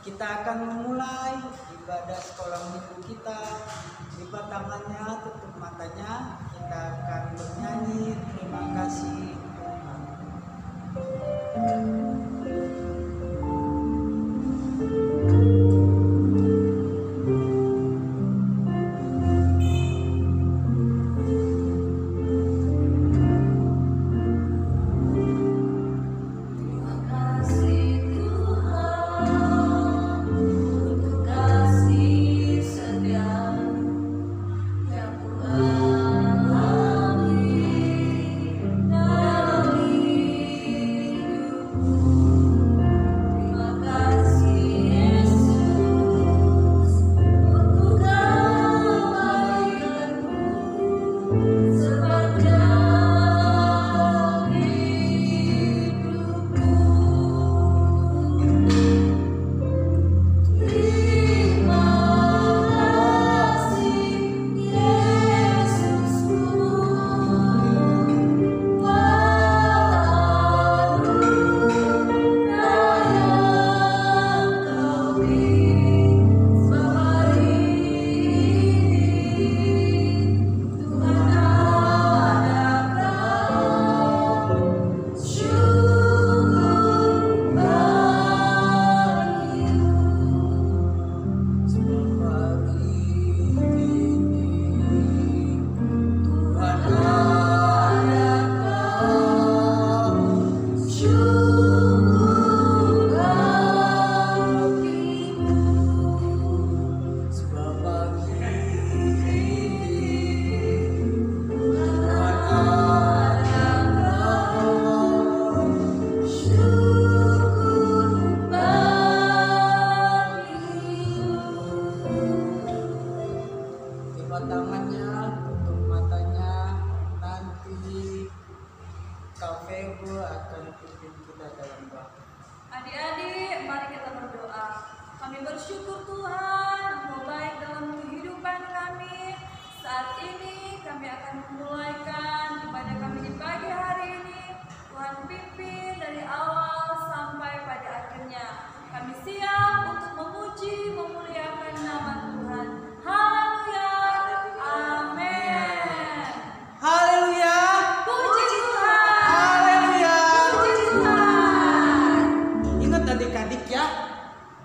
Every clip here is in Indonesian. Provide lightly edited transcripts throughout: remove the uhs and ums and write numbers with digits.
Kita akan memulai ibadah sekolah minggu kita. Lipat tangannya, tutup matanya. Kita akan bernyanyi terima kasih Tuhan.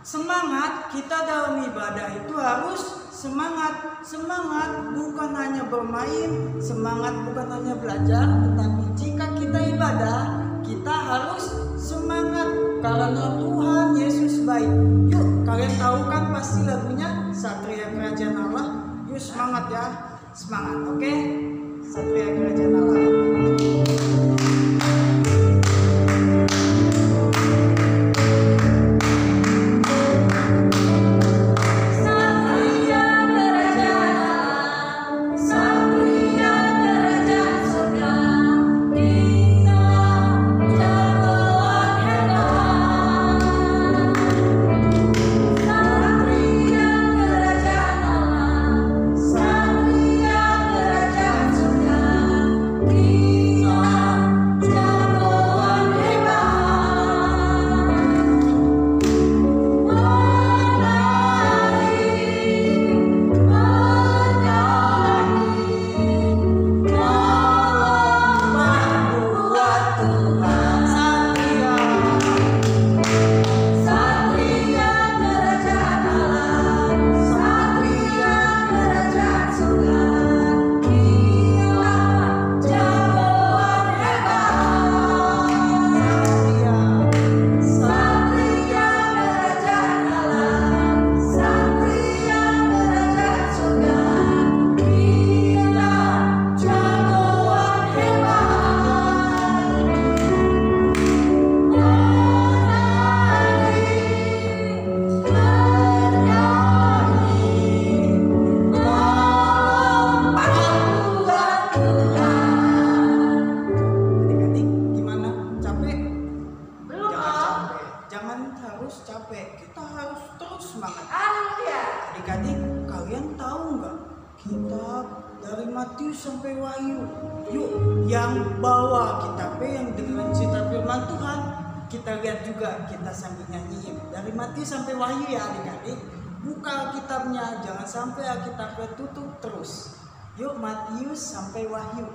Semangat kita dalam ibadah itu harus semangat. Semangat bukan hanya bermain, semangat bukan hanya belajar, tetapi jika kita ibadah, kita harus semangat karena Tuhan Yesus baik. Yuk, kalian tahu kan pasti lagunya Satria Kerajaan Allah. Yuk semangat ya, semangat, oke? Satria Kerajaan Allah. dari Matius sampai Wahyu. Yuk, yang bawa kitabnya, yang dengerin cerita firman Tuhan, kita lihat juga, kita sambil nyanyiin dari Matius sampai Wahyu ya adik-adik. Buka Alkitabnya, jangan sampai Alkitabnya tutup terus. Yuk Matius sampai Wahyu.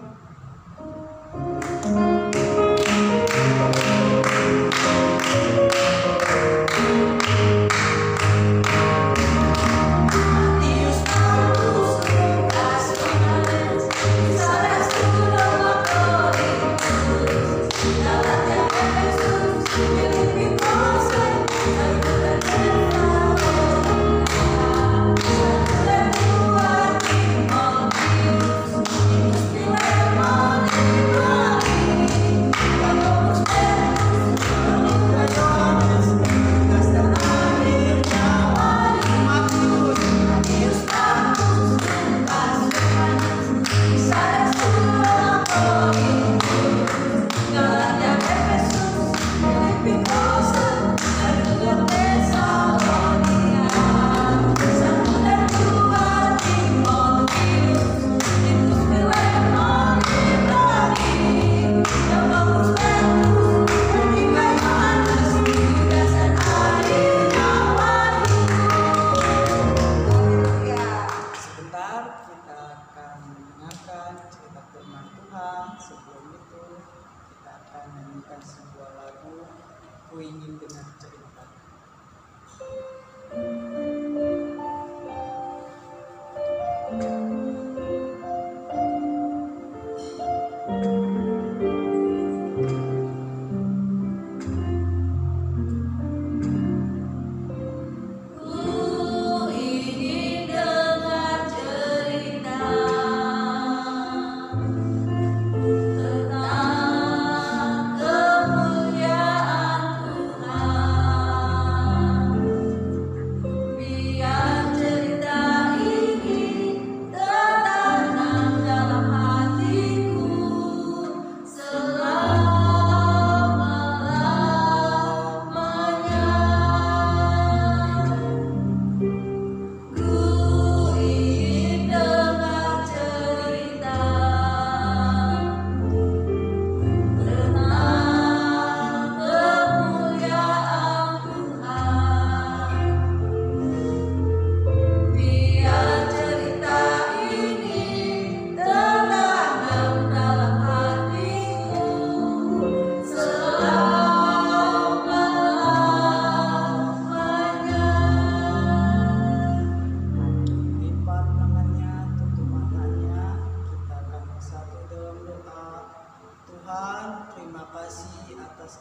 Sebelum itu kita akan menyanyikan sebuah lagu Ku Ingin Dengar Cerita.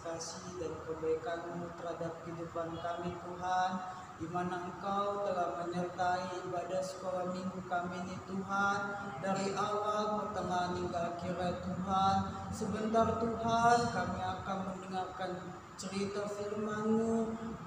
Kasih dan kebaikan-Mu terhadap kehidupan kami Tuhan, di mana Engkau telah menyertai ibadah sekolah minggu kami ini Tuhan, dari awal, pertengahan hingga akhirnya Tuhan. Sebentar Tuhan kami akan mendengarkan cerita firman-Mu,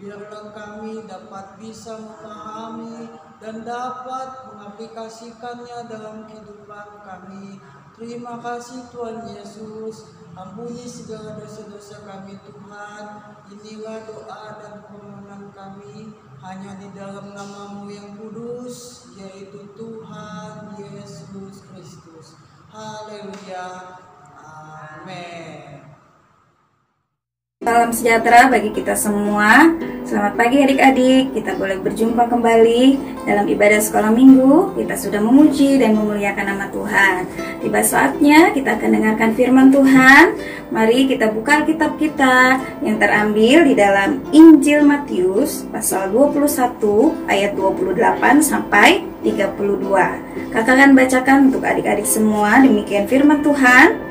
biarlah kami dapat bisa memahami dan dapat mengaplikasikannya dalam kehidupan kami. Terima kasih Tuhan Yesus, ampuni segala dosa-dosa kami Tuhan. Inilah doa dan permohonan kami hanya di dalam nama-Mu yang kudus, yaitu Tuhan Yesus Kristus. Haleluya, amin. Salam sejahtera bagi kita semua. Selamat pagi adik-adik. Kita boleh berjumpa kembali dalam ibadah sekolah minggu. Kita sudah memuji dan memuliakan nama Tuhan. Tiba saatnya kita akan dengarkan firman Tuhan. Mari kita buka Alkitab kita yang terambil di dalam Injil Matius pasal 21 ayat 28 sampai 32. Kakak akan bacakan untuk adik-adik semua. Demikian firman Tuhan.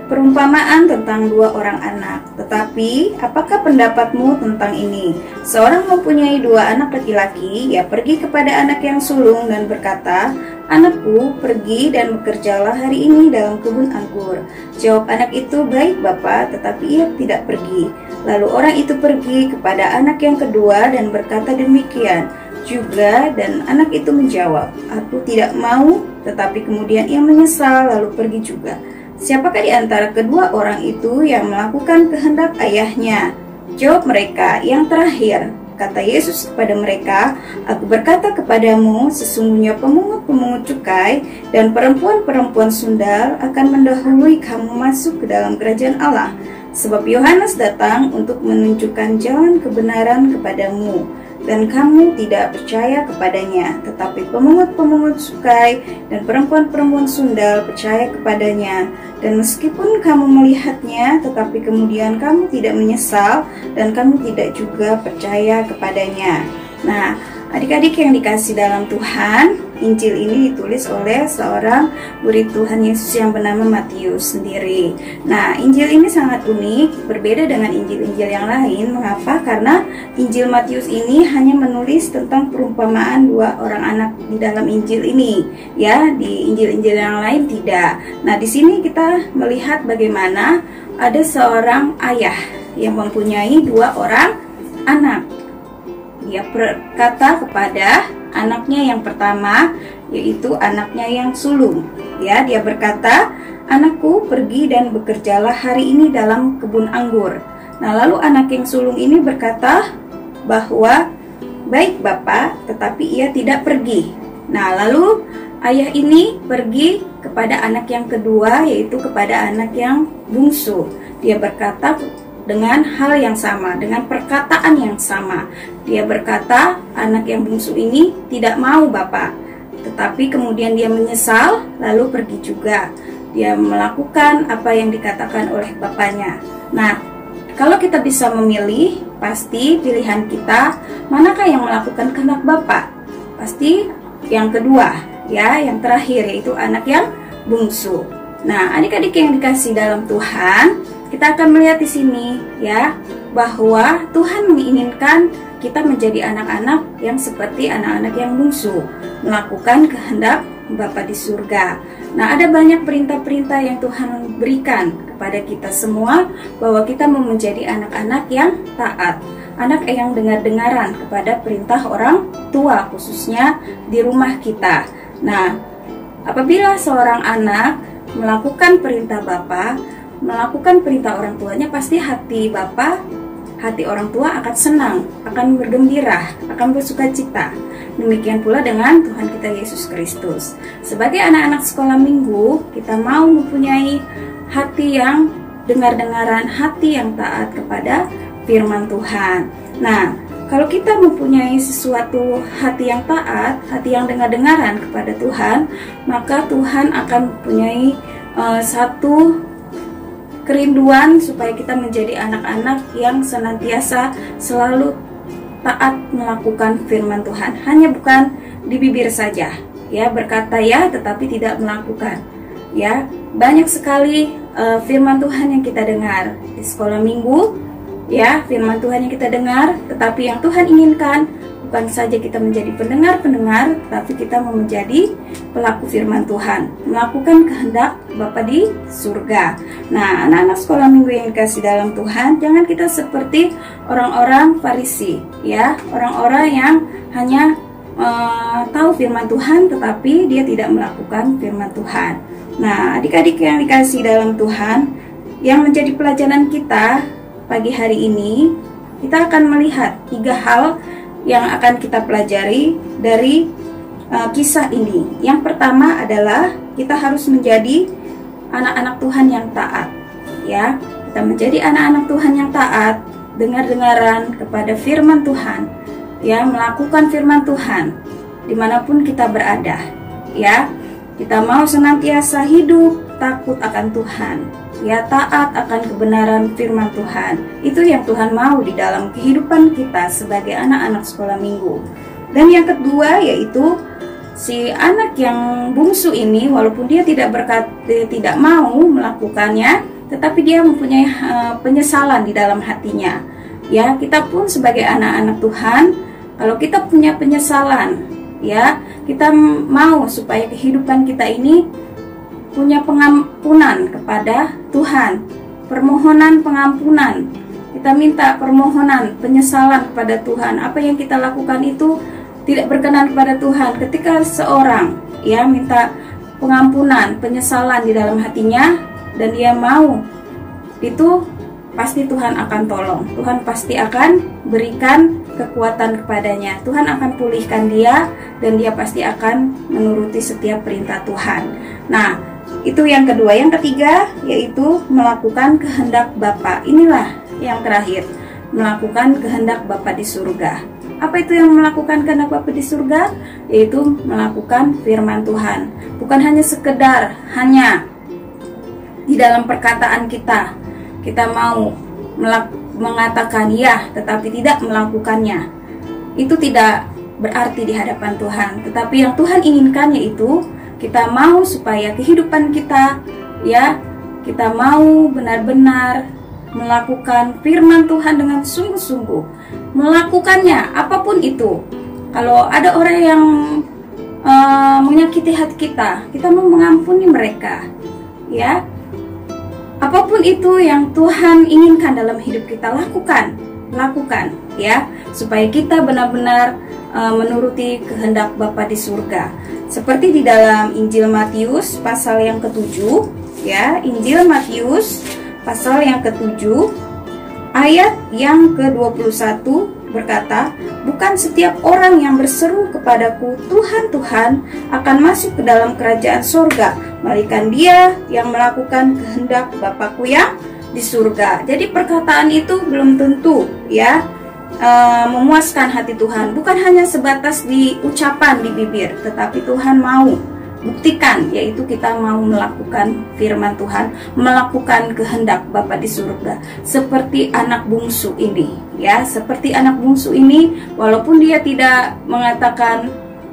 Perumpamaan tentang dua orang anak. Tetapi, apakah pendapatmu tentang ini? Seorang mempunyai dua anak laki-laki, ia pergi kepada anak yang sulung dan berkata, "Anakku, pergi dan bekerjalah hari ini dalam kebun anggur." Jawab anak itu, "Baik, Bapa," tetapi ia tidak pergi. Lalu orang itu pergi kepada anak yang kedua dan berkata demikian juga, dan anak itu menjawab, "Aku tidak mau," tetapi kemudian ia menyesal lalu pergi juga. Siapakah di antara kedua orang itu yang melakukan kehendak ayahnya? Jawab mereka, "Yang terakhir." Kata Yesus kepada mereka, "Aku berkata kepadamu, sesungguhnya pemungut-pemungut cukai dan perempuan-perempuan sundal akan mendahului kamu masuk ke dalam kerajaan Allah. Sebab Yohanes datang untuk menunjukkan jalan kebenaran kepadamu, dan kamu tidak percaya kepadanya. Tetapi pemungut-pemungut cukai dan perempuan-perempuan sundal percaya kepadanya. Dan meskipun kamu melihatnya, tetapi kemudian kamu tidak menyesal, dan kamu tidak juga percaya kepadanya. Nah, adik-adik yang dikasih dalam Tuhan, Injil ini ditulis oleh seorang murid Tuhan Yesus yang bernama Matius sendiri. Nah, Injil ini sangat unik, berbeda dengan Injil-Injil yang lain. Mengapa? Karena Injil Matius ini hanya menulis tentang perumpamaan dua orang anak di dalam Injil ini. Ya, di Injil-Injil yang lain tidak. Nah, di sini kita melihat bagaimana ada seorang ayah yang mempunyai dua orang anak. Dia berkata kepada anaknya yang pertama, yaitu anaknya yang sulung. Ya, dia berkata, "Anakku, pergi dan bekerjalah hari ini dalam kebun anggur." Nah, lalu anak yang sulung ini berkata bahwa, "Baik, Bapak," tetapi ia tidak pergi. Nah, lalu ayah ini pergi kepada anak yang kedua, yaitu kepada anak yang bungsu. Dia berkata dengan hal yang sama, dengan perkataan yang sama. Dia berkata, anak yang bungsu ini tidak mau, Bapak. Tetapi kemudian dia menyesal, lalu pergi juga. Dia melakukan apa yang dikatakan oleh bapaknya. Nah, kalau kita bisa memilih, pasti pilihan kita manakah yang melakukan kehendak Bapak? Pasti yang kedua, ya, yang terakhir, yaitu anak yang bungsu. Nah, adik-adik yang dikasih dalam Tuhan, kita akan melihat di sini, ya, bahwa Tuhan menginginkan kita menjadi anak-anak yang seperti anak-anak yang bungsu, melakukan kehendak Bapa di surga. Nah, ada banyak perintah-perintah yang Tuhan berikan kepada kita semua, bahwa kita mau menjadi anak-anak yang taat, anak yang dengar-dengaran kepada perintah orang tua, khususnya di rumah kita. Nah, apabila seorang anak melakukan perintah Bapa, melakukan perintah orang tuanya, pasti hati Bapa, hati orang tua akan senang, akan bergembira, akan bersukacita. Demikian pula dengan Tuhan kita Yesus Kristus. Sebagai anak-anak sekolah minggu, kita mau mempunyai hati yang dengar-dengaran, hati yang taat kepada firman Tuhan. Nah, kalau kita mempunyai sesuatu hati yang taat, hati yang dengar-dengaran kepada Tuhan, maka Tuhan akan mempunyai satu kerinduan supaya kita menjadi anak-anak yang senantiasa selalu taat melakukan firman Tuhan. Hanya bukan di bibir saja, ya, berkata ya tetapi tidak melakukan. Ya, banyak sekali firman Tuhan yang kita dengar di sekolah minggu, ya, firman Tuhan yang kita dengar, tetapi yang Tuhan inginkan bukan saja kita menjadi pendengar-pendengar, tapi kita mau menjadi pelaku firman Tuhan, melakukan kehendak Bapa di surga. Nah, anak-anak sekolah minggu yang dikasih dalam Tuhan, jangan kita seperti orang-orang Farisi, ya, orang-orang yang hanya tahu firman Tuhan, tetapi dia tidak melakukan firman Tuhan. Nah, adik-adik yang dikasih dalam Tuhan, yang menjadi pelajaran kita pagi hari ini, kita akan melihat 3 hal yang akan kita pelajari dari kisah ini. Yang pertama adalah kita harus menjadi anak-anak Tuhan yang taat, ya. Kita menjadi anak-anak Tuhan yang taat, dengar-dengaran kepada firman Tuhan, ya, melakukan firman Tuhan dimanapun kita berada, ya. Kita mau senantiasa hidup takut akan Tuhan, ya, taat akan kebenaran firman Tuhan. Itu yang Tuhan mau di dalam kehidupan kita sebagai anak-anak sekolah minggu. Dan yang kedua, yaitu si anak yang bungsu ini, walaupun dia tidak mau melakukannya, tetapi dia mempunyai penyesalan di dalam hatinya. Ya, kita pun sebagai anak-anak Tuhan, kalau kita punya penyesalan, ya, kita mau supaya kehidupan kita ini punya pengampunan kepada Tuhan, permohonan pengampunan. Kita minta permohonan penyesalan kepada Tuhan. Apa yang kita lakukan itu tidak berkenan kepada Tuhan. Ketika seorang, ya, minta pengampunan, penyesalan di dalam hatinya, dan dia mau, itu pasti Tuhan akan tolong. Tuhan pasti akan berikan kekuatan kepadanya. Tuhan akan pulihkan dia, dan dia pasti akan menuruti setiap perintah Tuhan. Nah, Itu yang kedua. Yang ketiga yaitu melakukan kehendak Bapa. Inilah yang terakhir, melakukan kehendak Bapa di surga. Apa itu yang melakukan kehendak Bapa di surga? Yaitu melakukan firman Tuhan. Bukan hanya sekedar hanya di dalam perkataan kita mau mengatakan ya tetapi tidak melakukannya. Itu tidak berarti di hadapan Tuhan. Tetapi yang Tuhan inginkan yaitu kita mau supaya kehidupan kita, ya, kita mau benar-benar melakukan firman Tuhan dengan sungguh-sungguh, melakukannya apapun itu. Kalau ada orang yang menyakiti hati kita, kita mau mengampuni mereka, ya. Apapun itu yang Tuhan inginkan dalam hidup kita, lakukan, ya, supaya kita benar-benar menuruti kehendak Bapa di surga. Seperti di dalam Injil Matius pasal yang ke-7, ya, Injil Matius pasal yang ke-7 ayat yang ke-21 berkata, "Bukan setiap orang yang berseru kepadaku, Tuhan, Tuhan, akan masuk ke dalam kerajaan surga, melainkan dia yang melakukan kehendak Bapakku yang di surga." Jadi perkataan itu belum tentu, ya, memuaskan hati Tuhan. Bukan hanya sebatas di ucapan di bibir, tetapi Tuhan mau buktikan, yaitu kita mau melakukan firman Tuhan, melakukan kehendak Bapa di surga. Seperti anak bungsu ini, ya, seperti anak bungsu ini, walaupun dia tidak mengatakan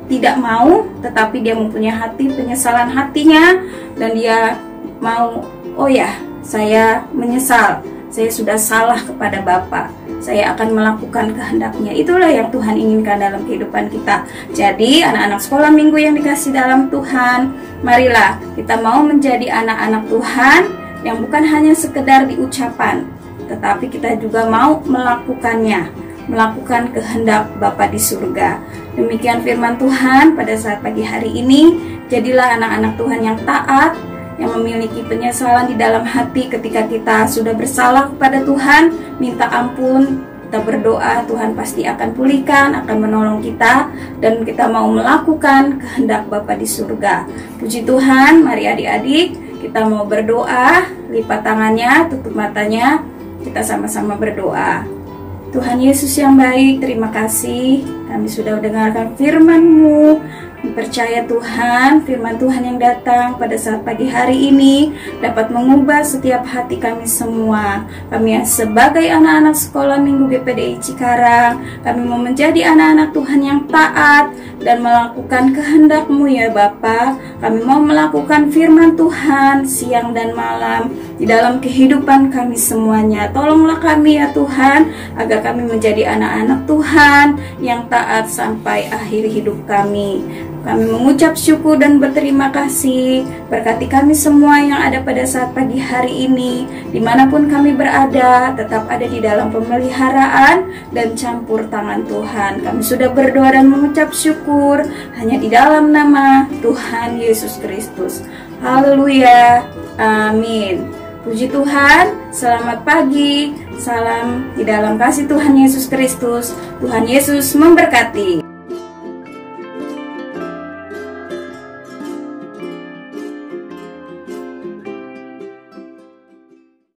tidak mau, tetapi dia mempunyai hati penyesalan hatinya, dan dia mau, oh ya, saya menyesal, saya sudah salah kepada Bapa, saya akan melakukan kehendaknya. Itulah yang Tuhan inginkan dalam kehidupan kita. Jadi anak-anak sekolah minggu yang dikasih dalam Tuhan, marilah kita mau menjadi anak-anak Tuhan yang bukan hanya sekedar di ucapan, tetapi kita juga mau melakukannya, melakukan kehendak Bapa di surga. Demikian firman Tuhan pada saat pagi hari ini. Jadilah anak-anak Tuhan yang taat, yang memiliki penyesalan di dalam hati ketika kita sudah bersalah kepada Tuhan, minta ampun, kita berdoa, Tuhan pasti akan pulihkan, akan menolong kita, dan kita mau melakukan kehendak Bapa di surga. Puji Tuhan, mari adik-adik, kita mau berdoa, lipat tangannya, tutup matanya, kita sama-sama berdoa. Tuhan Yesus yang baik, terima kasih, kami sudah mendengarkan firman-Mu. Percaya Tuhan, firman Tuhan yang datang pada saat pagi hari ini dapat mengubah setiap hati kami semua. Kami yang sebagai anak-anak sekolah minggu GPDI Cikarang, kami mau menjadi anak-anak Tuhan yang taat dan melakukan kehendak-Mu ya Bapa. Kami mau melakukan firman Tuhan siang dan malam di dalam kehidupan kami semuanya. Tolonglah kami ya Tuhan, agar kami menjadi anak-anak Tuhan yang taat sampai akhir hidup kami. Kami mengucap syukur dan berterima kasih. Berkati kami semua yang ada pada saat pagi hari ini, dimanapun kami berada, tetap ada di dalam pemeliharaan dan campur tangan Tuhan. Kami sudah berdoa dan mengucap syukur hanya di dalam nama Tuhan Yesus Kristus. Haleluya, amin. Puji Tuhan, selamat pagi, salam di dalam kasih Tuhan Yesus Kristus. Tuhan Yesus memberkati.